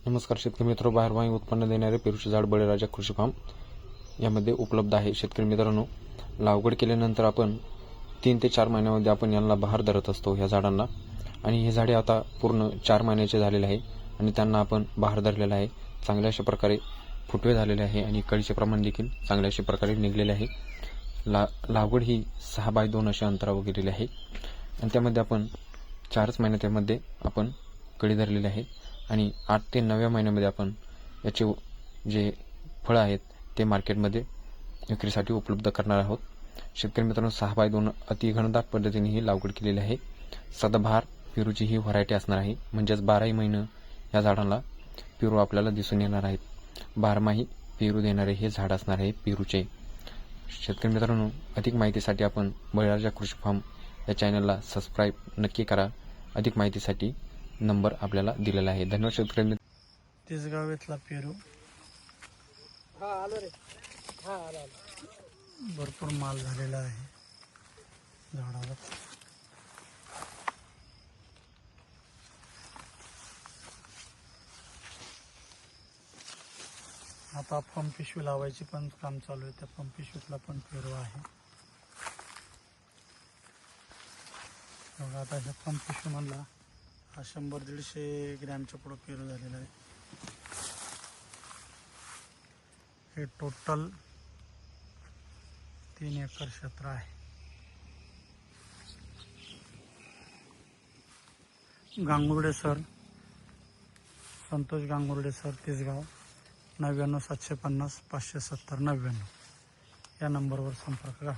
नमस्कार शेतकरी मित्र, बाहेरवाही उत्पन्न देणारे पेरूचे झाड बळीराजा कृषी फार्म यामध्ये उपलब्ध आहे। शेतकरी मित्रांनो, लागवड केल्यानंतर आपण 3 ते 4 महिन्यामध्ये आपण यांना बहार धरत असतो ह्या झाडांना, आणि हे झाडे आता पूर्ण 4 महिन्याचे झालेले आहे आणि त्यांना आपण बहार धरलेला आहे। चांगल्या अशा प्रकारे फुटवे झालेले आहे आणि कळीचे प्रमाण देखील चांगल्या अशा प्रकारे निघलेले आहे। लागवड ही 6x2 अशा अंतरावर गेलेली आहे आणि त्यामध्ये आपण 4 महिन्यात त्यामध्ये आपण कळी धरलेली आहे आणि 8 ते 9 महिन्यामध्ये आपण याचे जे फळं आहेत ते मार्केटमध्ये विक्रीसाठी उपलब्ध करणार आहोत। शेतकरी मित्रांनो, 6x2 अति घनदाट पद्धतीने ही लागवड केलेली आहे। सदाबहार पेरूची ही व्हरायटी असणार आहे, म्हणजेच 12 महिने या झाडाला पेरू आपल्याला दिसून येणार आहेत। 12माही पेरू देणारे हे झाड असणार आहे पेरूचे। शेतकरी मित्रांनो, अधिक माहितीसाठी आपण बळीराजा कृषी फार्म या चॅनलला सबस्क्राईब नक्की करा। अधिक माहितीसाठी नंबर आपल्याला दिलेला आहे। धन्यवाद शेतकरी मित्र। तिसगाव इथला पेरू भरपूर माल झालेला आहे झाडाला। आता पंप पिशवी लावायची पण काम चालू आहे, त्या पंप पिशवीतला पण पेरू आहे बघा। आता ह्या पंप पिशवी म्हणला हा 100-150 ग्रॅमच्या पुढे पेरू झालेला आहे। हे टोटल 3 एकर क्षेत्र आहे। गांगुर्डे सर, संतोष गांगुर्डे सर, तिसगाव, 99 750 570 99 या नंबरवर संपर्क करा।